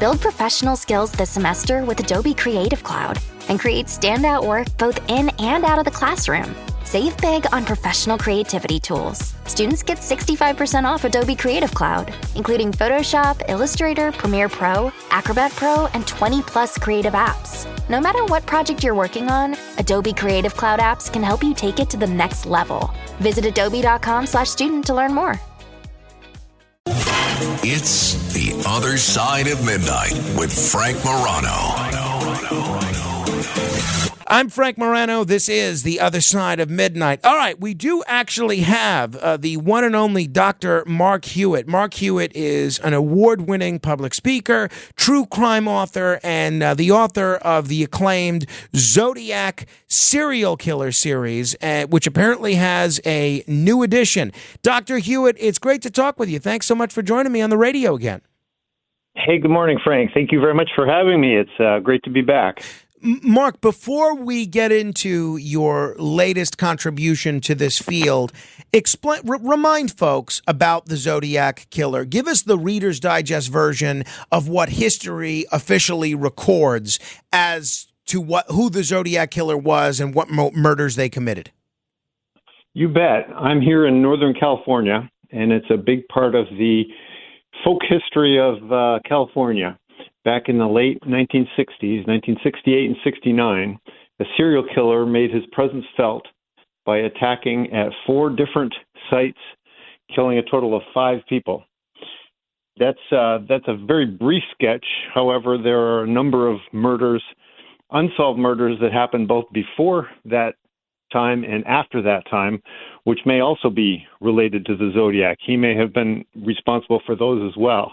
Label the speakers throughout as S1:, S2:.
S1: Build professional skills this semester with Adobe Creative Cloud and create standout work both in and out of the classroom. Save big on professional creativity tools. Students get 65% off Adobe Creative Cloud, including Photoshop, Illustrator, Premiere Pro, Acrobat Pro, and 20+ creative apps. No matter what project you're working on, Adobe Creative Cloud apps can help you take it to the next level. Visit adobe.com/student to learn more.
S2: It's The Other Side of Midnight with Frank Morano.
S3: I'm Frank Morano. This is The Other Side of Midnight. All right, we do actually have the one and only Dr. Mark Hewitt. Mark Hewitt is an award-winning public speaker, true crime author, and the author of the acclaimed Zodiac serial killer series, which apparently has a new edition. Dr. Hewitt, it's great to talk with you. Thanks so much for joining me on the radio again.
S4: Hey, good morning, Frank. Thank you very much for having me. It's great to be back.
S3: Mark, before we get into your latest contribution to this field, remind folks about the Zodiac Killer. Give us the Reader's Digest version of what history officially records as to who the Zodiac Killer was and what murders they committed.
S4: You bet. I'm here in Northern California, and it's a big part of the folk history of California. Back in the late 1960s, 1968 and 69, a serial killer made his presence felt by attacking at 4 different sites, killing a total of 5 people. That's a very brief sketch. However, there are a number of murders, unsolved murders that happened both before that time and after that time, which may also be related to the Zodiac. He may have been responsible for those as well.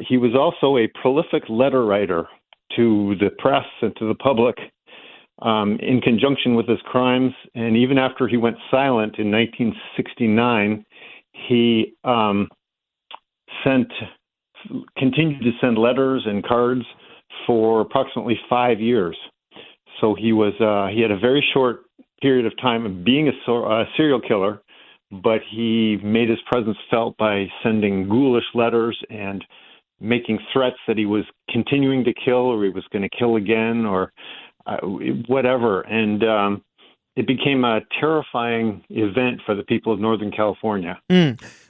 S4: He was also a prolific letter writer to the press and to the public in conjunction with his crimes. And even after he went silent in 1969, he continued to send letters and cards for approximately 5 years. So he had a very short period of time of being a serial killer, but he made his presence felt by sending ghoulish letters and making threats that he was continuing to kill or he was going to kill again or whatever. And it became a terrifying event for the people of Northern California.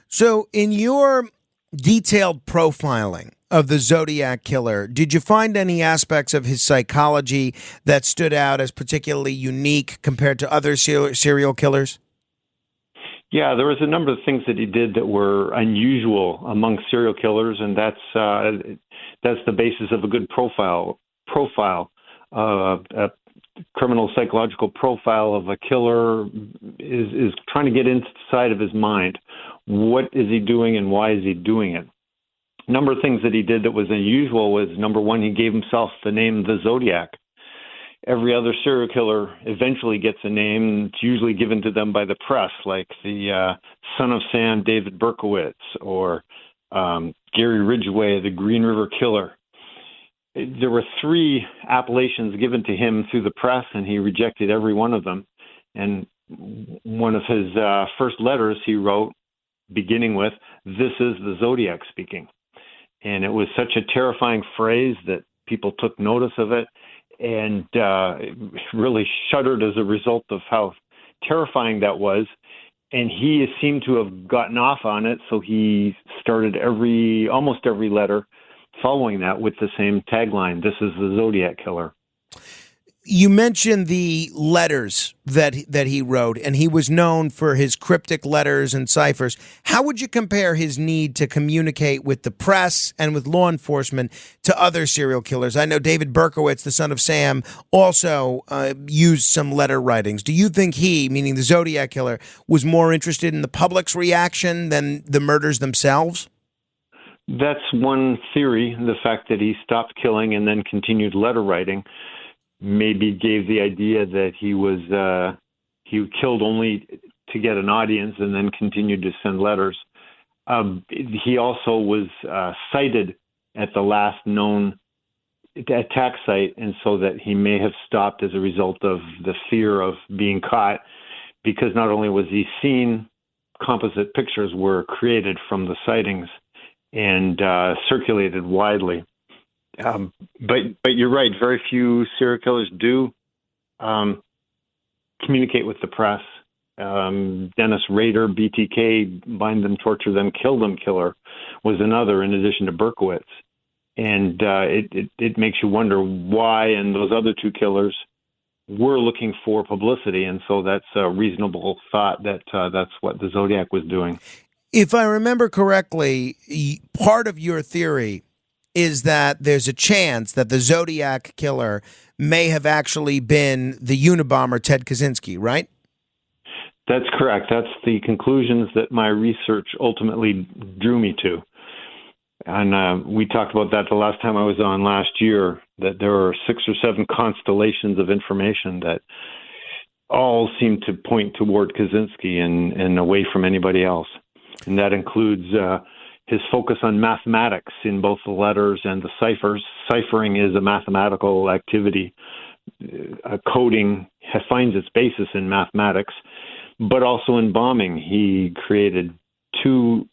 S3: So in your detailed profiling of the Zodiac Killer, did you find any aspects of his psychology that stood out as particularly unique compared to other serial killers?
S4: Yeah, there was a number of things that he did that were unusual among serial killers, and that's the basis of a good profile, a criminal psychological profile of a killer is trying to get inside of his mind. What is he doing and why is he doing it? A number of things that he did that was unusual was, number one, he gave himself the name the Zodiac. Every other serial killer eventually gets a name. It's usually given to them by the press, like the Son of Sam, David Berkowitz, or Gary Ridgway, the Green River Killer. There were 3 appellations given to him through the press, and he rejected every one of them. And one of his first letters he wrote, beginning with, "This is the Zodiac speaking." And it was such a terrifying phrase that people took notice of it and really shuddered as a result of how terrifying that was. And he seemed to have gotten off on it, so he started almost every letter following that with the same tagline, "This is the Zodiac Killer."
S3: You mentioned the letters that he wrote, and he was known for his cryptic letters and ciphers. How would you compare his need to communicate with the press and with law enforcement to other serial killers? I know David Berkowitz, the Son of Sam, also used some letter writings. Do you think he, meaning the Zodiac Killer, was more interested in the public's reaction than the murders themselves?
S4: That's one theory, the fact that he stopped killing and then continued letter writing. Maybe gave the idea that he killed only to get an audience and then continued to send letters. He also was cited at the last known attack site, and so that he may have stopped as a result of the fear of being caught, because not only was he seen, composite pictures were created from the sightings and circulated widely. But you're right. Very few serial killers do communicate with the press. Dennis Rader, BTK, bind them, torture them, kill them killer was another, in addition to Berkowitz. And it makes you wonder why, and those other two killers were looking for publicity. And so that's a reasonable thought that that's what the Zodiac was doing.
S3: If I remember correctly, part of your theory is that there's a chance that the Zodiac killer may have actually been the Unabomber Ted Kaczynski, right?
S4: That's correct. That's the conclusions that my research ultimately drew me to. And we talked about that the last time I was on last year, that there are 6 or 7 constellations of information that all seem to point toward Kaczynski and away from anybody else. And that includes his focus on mathematics in both the letters and the ciphers. Ciphering is a mathematical activity. Coding finds its basis in mathematics, but also in bombing. He created 2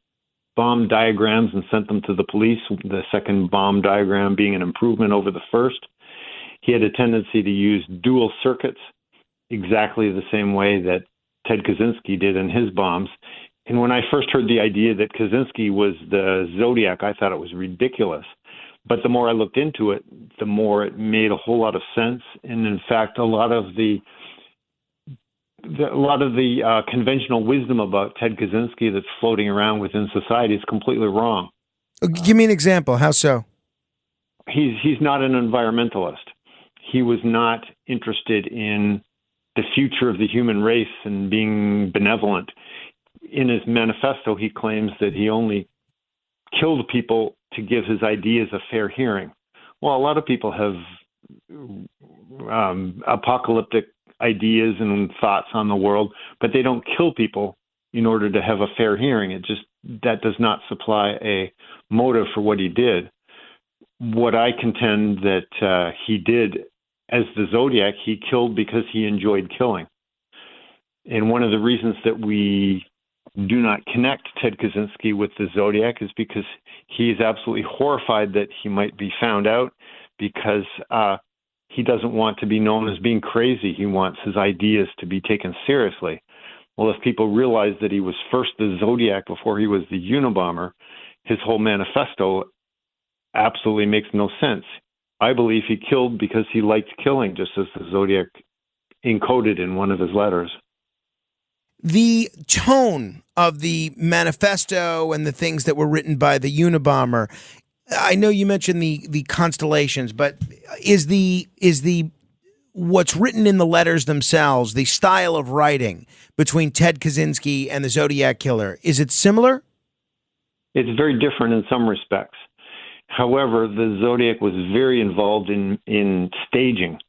S4: bomb diagrams and sent them to the police, the second bomb diagram being an improvement over the first. He had a tendency to use dual circuits exactly the same way that Ted Kaczynski did in his bombs. And when I first heard the idea that Kaczynski was the Zodiac, I thought it was ridiculous. But the more I looked into it, the more it made a whole lot of sense. And in fact, a lot of the conventional wisdom about Ted Kaczynski that's floating around within society is completely wrong.
S3: Give me an example. How so?
S4: He's not an environmentalist. He was not interested in the future of the human race and being benevolent. In his manifesto, he claims that he only killed people to give his ideas a fair hearing. Well, a lot of people have apocalyptic ideas and thoughts on the world, but they don't kill people in order to have a fair hearing. That does not supply a motive for what he did. What I contend that he did as the Zodiac, he killed because he enjoyed killing. And one of the reasons that we do not connect Ted Kaczynski with the Zodiac is because he is absolutely horrified that he might be found out, because he doesn't want to be known as being crazy. He wants his ideas to be taken seriously. Well, if people realize that he was first the Zodiac before he was the Unabomber, his whole manifesto absolutely makes no sense. I believe he killed because he liked killing, just as the Zodiac encoded in one of his letters.
S3: The tone of the manifesto and the things that were written by the Unabomber, I know you mentioned the constellations, but is the what's written in the letters themselves, the style of writing between Ted Kaczynski and the Zodiac Killer, is it similar?
S4: It's very different in some respects. However, the Zodiac was very involved in staging.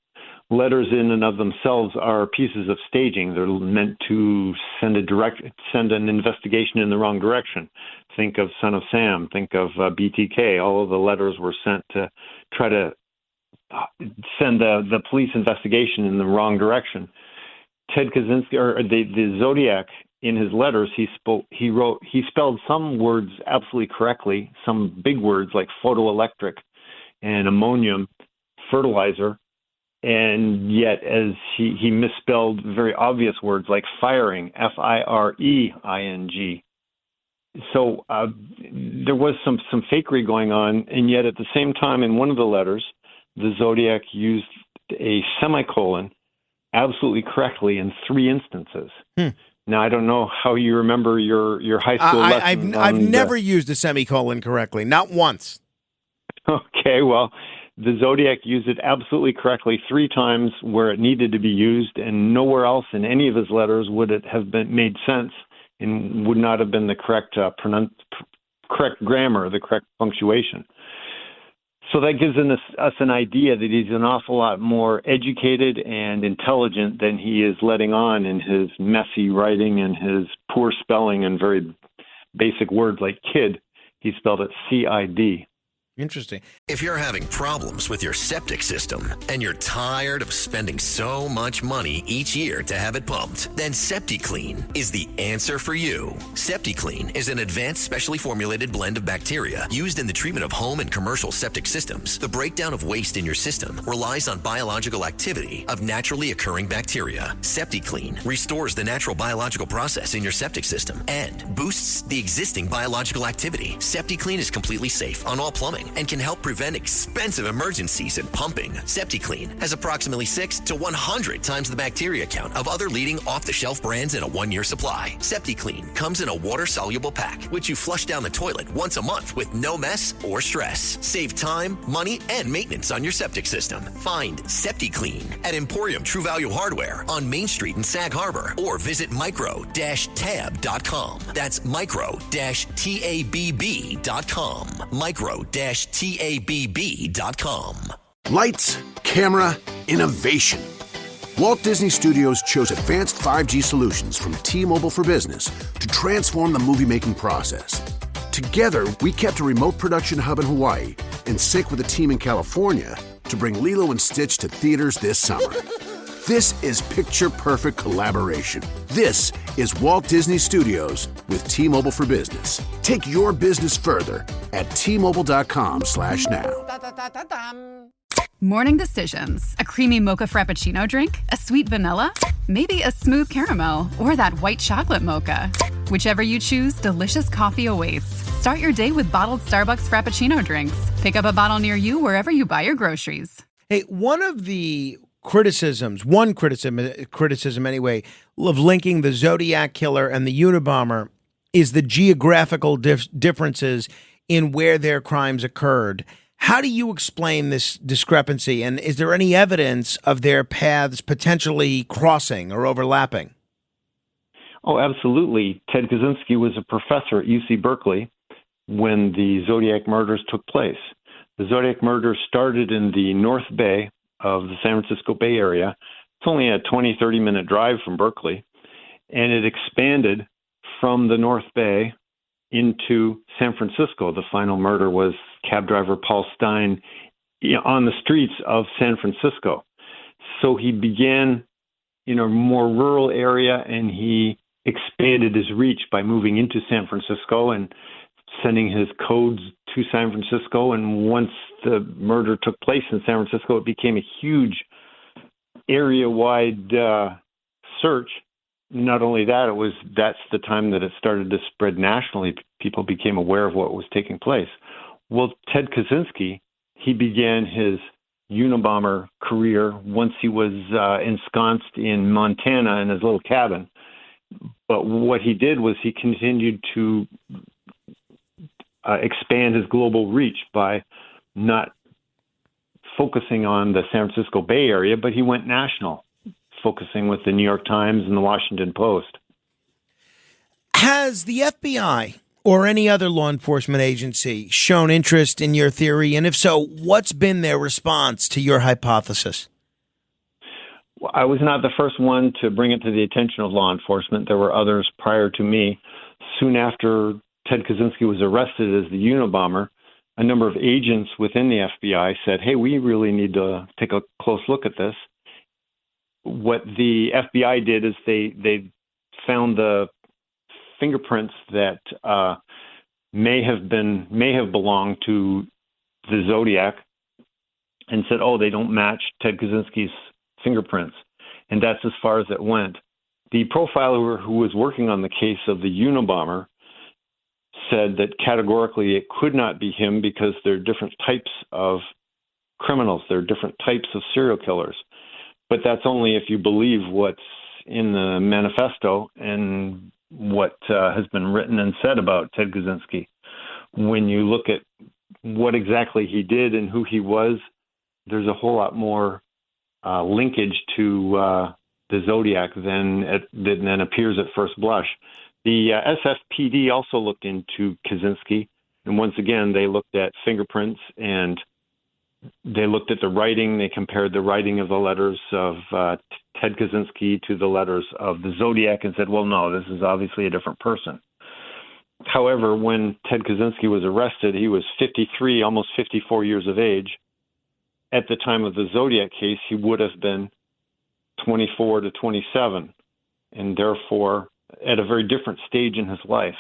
S4: Letters in and of themselves are pieces of staging. They're meant to send an investigation in the wrong direction. Think of Son of Sam. Think of BTK. All of the letters were sent to try to send the police investigation in the wrong direction. Ted Kaczynski, or the Zodiac, in his letters, he spelled some words absolutely correctly, some big words like photoelectric and ammonium fertilizer. And yet, as he misspelled very obvious words like firing, Fireing. So there was some fakery going on, and yet at the same time, in one of the letters, the Zodiac used a semicolon absolutely correctly in 3 instances. Now, I don't know how you remember your high school lessons.
S3: I've never used a semicolon correctly, not once.
S4: Okay, well, the Zodiac used it absolutely correctly 3 times where it needed to be used, and nowhere else in any of his letters would it have been made sense and would not have been the correct correct grammar, the correct punctuation. So that gives us an idea that he's an awful lot more educated and intelligent than he is letting on in his messy writing and his poor spelling and very basic words like kid. He spelled it CID.
S3: Interesting.
S5: If you're having problems with your septic system and you're tired of spending so much money each year to have it pumped, then SeptiClean is the answer for you. SeptiClean is an advanced specially formulated blend of bacteria used in the treatment of home and commercial septic systems. The breakdown of waste in your system relies on biological activity of naturally occurring bacteria. SeptiClean restores the natural biological process in your septic system and boosts the existing biological activity. SeptiClean is completely safe on all plumbing and can help prevent expensive emergencies in pumping. SeptiClean has approximately 6 to 100 times the bacteria count of other leading off-the-shelf brands in a 1-year supply. SeptiClean comes in a water-soluble pack, which you flush down the toilet once a month with no mess or stress. Save time, money, and maintenance on your septic system. Find SeptiClean at Emporium True Value Hardware on Main Street in Sag Harbor or visit micro-tab.com. That's micro-tabb.com. Micro-tabb.com.
S6: Lights, camera, innovation. Walt Disney Studios chose advanced 5G solutions from T-Mobile for Business to transform the movie-making process. Together, we kept a remote production hub in Hawaii in sync with a team in California to bring Lilo and Stitch to theaters this summer. This is picture-perfect collaboration. This is Walt Disney Studios with T-Mobile for Business. Take your business further at T-Mobile.com/now.
S7: Morning decisions. A creamy mocha frappuccino drink? A sweet vanilla? Maybe a smooth caramel or that white chocolate mocha. Whichever you choose, delicious coffee awaits. Start your day with bottled Starbucks Frappuccino drinks. Pick up a bottle near you wherever you buy your groceries.
S3: Hey, one criticism anyway, of linking the Zodiac killer and the Unabomber is the geographical differences in where their crimes occurred. How do you explain this discrepancy? And is there any evidence of their paths potentially crossing or overlapping?
S4: Oh, absolutely. Ted Kaczynski was a professor at UC Berkeley when the Zodiac murders took place. The Zodiac murders started in the North Bay of the San Francisco Bay Area. It's only a 20, 30-minute drive from Berkeley. And it expanded from the North Bay into San Francisco. The final murder was cab driver Paul Stein on the streets of San Francisco. So he began in a more rural area, and he expanded his reach by moving into San Francisco and sending his codes to San Francisco. And once the murder took place in San Francisco, it became a huge area-wide search. Not only that, that's the time that it started to spread nationally. People became aware of what was taking place. Well, Ted Kaczynski, he began his Unabomber career once he was ensconced in Montana in his little cabin. But what he did was he continued to expand his global reach by not focusing on the San Francisco Bay Area, but he went national, focusing with the New York Times and the Washington Post.
S3: Has the FBI or any other law enforcement agency shown interest in your theory? And if so, what's been their response to your hypothesis?
S4: Well, I was not the first one to bring it to the attention of law enforcement. There were others prior to me. Soon after Ted Kaczynski was arrested as the Unabomber, a number of agents within the FBI said, hey, we really need to take a close look at this. What the FBI did is they found the fingerprints that may have belonged to the Zodiac and said, oh, they don't match Ted Kaczynski's fingerprints. And that's as far as it went. The profiler who was working on the case of the Unabomber said that categorically it could not be him because there are different types of criminals. There are different types of serial killers. But that's only if you believe what's in the manifesto and what has been written and said about Ted Kaczynski. When you look at what exactly he did and who he was, there's a whole lot more linkage to the Zodiac than appears at first blush. The SFPD also looked into Kaczynski, and once again, they looked at fingerprints and they looked at the writing. They compared the writing of the letters of Ted Kaczynski to the letters of the Zodiac and said, well, no, this is obviously a different person. However, when Ted Kaczynski was arrested, he was 53, almost 54 years of age. At the time of the Zodiac case, he would have been 24 to 27, and therefore at a very different stage in his life.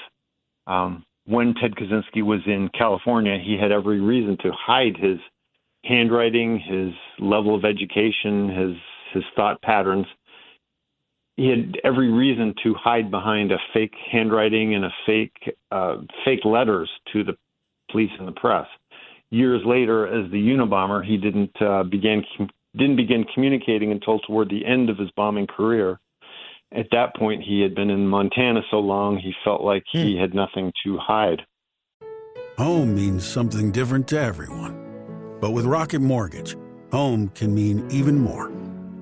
S4: When Ted Kaczynski was in California, he had every reason to hide his handwriting, his level of education, his thought patterns. He had every reason to hide behind a fake handwriting and a fake letters to the police and the press. Years later, as the Unabomber, he didn't begin communicating until toward the end of his bombing career. At that point, he had been in Montana so long, he felt like he had nothing to hide.
S8: Home means something different to everyone. But with Rocket Mortgage, home can mean even more.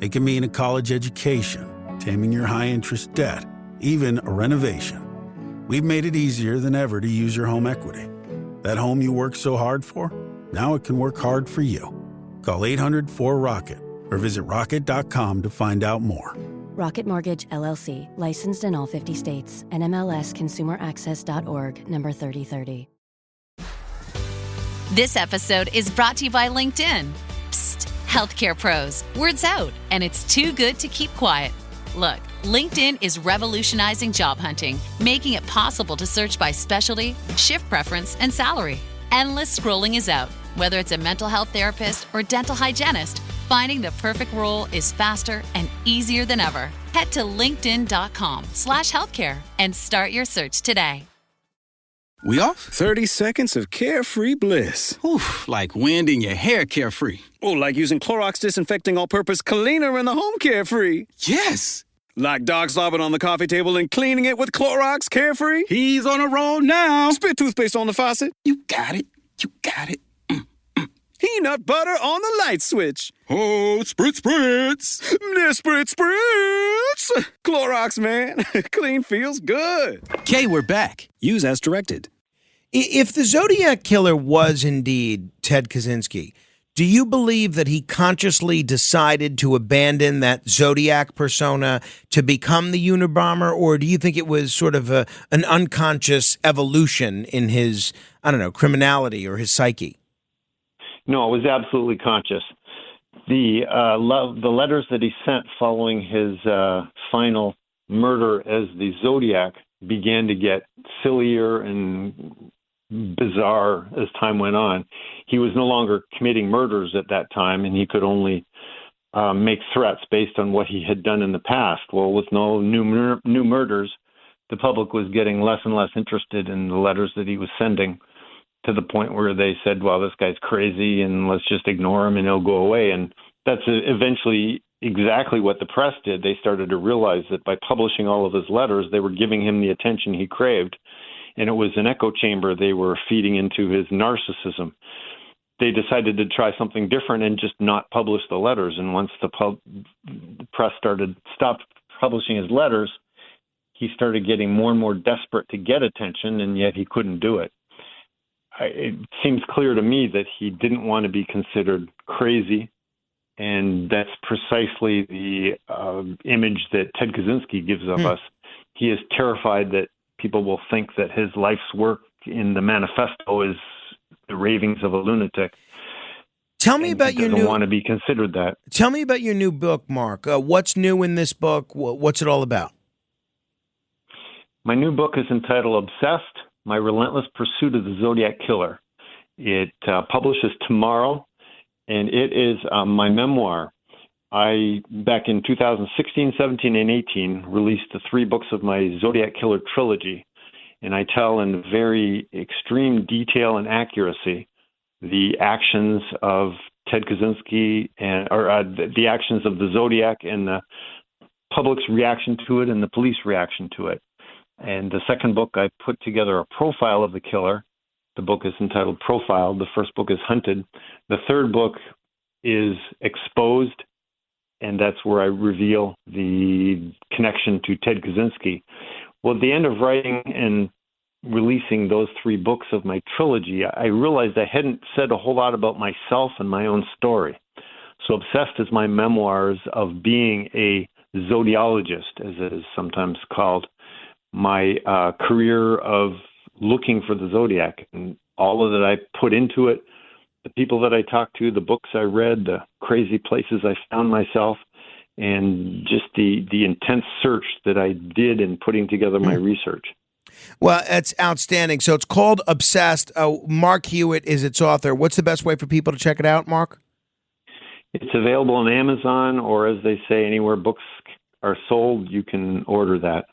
S8: It can mean a college education, taming your high-interest debt, even a renovation. We've made it easier than ever to use your home equity. That home you worked so hard for, now it can work hard for you. Call 800-4ROCKET or visit rocket.com to find out more.
S9: Rocket Mortgage, LLC, licensed in all 50 states, and MLSConsumerAccess.org, number 3030.
S10: This episode is brought to you by LinkedIn. Psst, healthcare pros, word's out, and it's too good to keep quiet. Look, LinkedIn is revolutionizing job hunting, making it possible to search by specialty, shift preference, and salary. Endless scrolling is out. Whether it's a mental health therapist or dental hygienist, finding the perfect role is faster and easier than ever. Head to linkedin.com/healthcare and start your search today.
S11: We off? 30 seconds of carefree bliss.
S12: Oof, like wind in your hair carefree.
S11: Oh, like using Clorox Disinfecting All-Purpose Cleaner in the home carefree.
S12: Yes.
S11: Like dog slobbing on the coffee table and cleaning it with Clorox Carefree.
S12: He's on a roll now.
S11: Spit toothpaste on the faucet.
S12: You got it. You got it.
S11: Peanut butter on the light switch.
S12: Oh, spritz, spritz.
S11: Spritz, spritz. Clorox, man. Clean feels good.
S12: Okay, we're back.
S11: Use as directed.
S3: If the Zodiac killer was indeed Ted Kaczynski, do you believe that he consciously decided to abandon that Zodiac persona to become the Unabomber, or do you think it was sort of an unconscious evolution in his, criminality or his psyche?
S4: No, it was absolutely conscious. The letters that he sent following his final murder as the Zodiac began to get sillier and bizarre as time went on. He was no longer committing murders at that time, and he could only make threats based on what he had done in the past. Well, with no new murders, the public was getting less and less interested in the letters that he was sending, to the point where they said, well, this guy's crazy and let's just ignore him and he'll go away. And that's eventually exactly what the press did. They started to realize that by publishing all of his letters, they were giving him the attention he craved. And it was an echo chamber they were feeding into his narcissism. They decided to try something different and just not publish the letters. And once the press stopped publishing his letters, he started getting more and more desperate to get attention, and yet he couldn't do it. It seems clear to me that he didn't want to be considered crazy, and that's precisely the image that Ted Kaczynski gives of us. He is terrified that people will think that his life's work in the manifesto is the ravings of a lunatic.
S3: Tell me about your new.
S4: Doesn't want to be considered that.
S3: Tell me about your new book, Mark. What's new in this book? What's it all about?
S4: My new book is entitled "Obsessed: My Relentless Pursuit of the Zodiac Killer." It publishes tomorrow, and it is my memoir. I, back in 2016, 17, and 18, released the 3 books of my Zodiac Killer trilogy, and I tell in very extreme detail and accuracy the actions of Ted Kaczynski or the actions of the Zodiac and the public's reaction to it and the police reaction to it. And the second book, I put together a profile of the killer. The book is entitled Profile. The first book is Hunted. The third book is Exposed, and that's where I reveal the connection to Ted Kaczynski. Well, at the end of writing and releasing those 3 books of my trilogy, I realized I hadn't said a whole lot about myself and my own story. So Obsessed is my memoirs of being a zodiologist, as it is sometimes called. My career of looking for the Zodiac. And all of that I put into it, the people that I talked to, the books I read, the crazy places I found myself, and just the intense search that I did in putting together my research.
S3: Well, it's outstanding. So it's called Obsessed. Mark Hewitt is its author. What's the best way for people to check it out, Mark?
S4: It's available on Amazon, or as they say, anywhere books are sold, you can order that.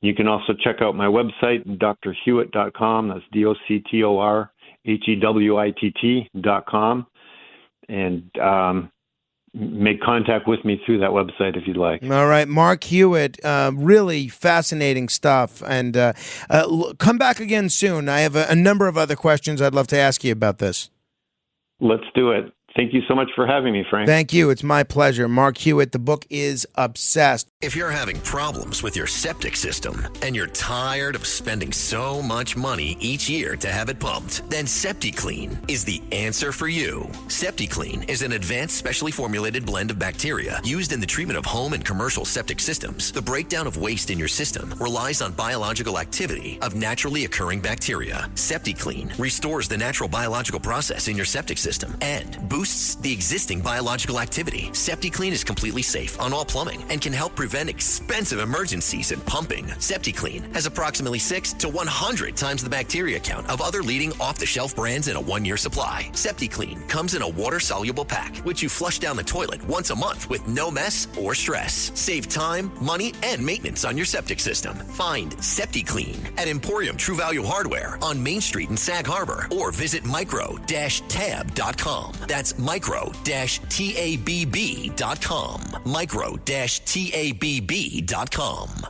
S4: You can also check out my website, drhewitt.com. That's DOCTORHEWITT.com. And make contact with me through that website if you'd like.
S3: All right. Mark Hewitt, really fascinating stuff. And come back again soon. I have a number of other questions I'd love to ask you about this.
S4: Let's do it. Thank you so much for having me, Frank.
S3: Thank you. It's my pleasure. Mark Hewitt. The book is Obsessed.
S5: If you're having problems with your septic system and you're tired of spending so much money each year to have it pumped, then SeptiClean is the answer for you. SeptiClean is an advanced specially formulated blend of bacteria used in the treatment of home and commercial septic systems. The breakdown of waste in your system relies on biological activity of naturally occurring bacteria. SeptiClean restores the natural biological process in your septic system and boosts the existing biological activity. SeptiClean is completely safe on all plumbing and can help prevent expensive emergencies in pumping. SeptiClean has approximately 6 to 100 times the bacteria count of other leading off-the-shelf brands in a 1-year supply. SeptiClean comes in a water-soluble pack, which you flush down the toilet once a month with no mess or stress. Save time, money, and maintenance on your septic system. Find SeptiClean at Emporium True Value Hardware on Main Street in Sag Harbor, or visit micro-tab.com. That's micro-tabb.com. Micro-tabb.com.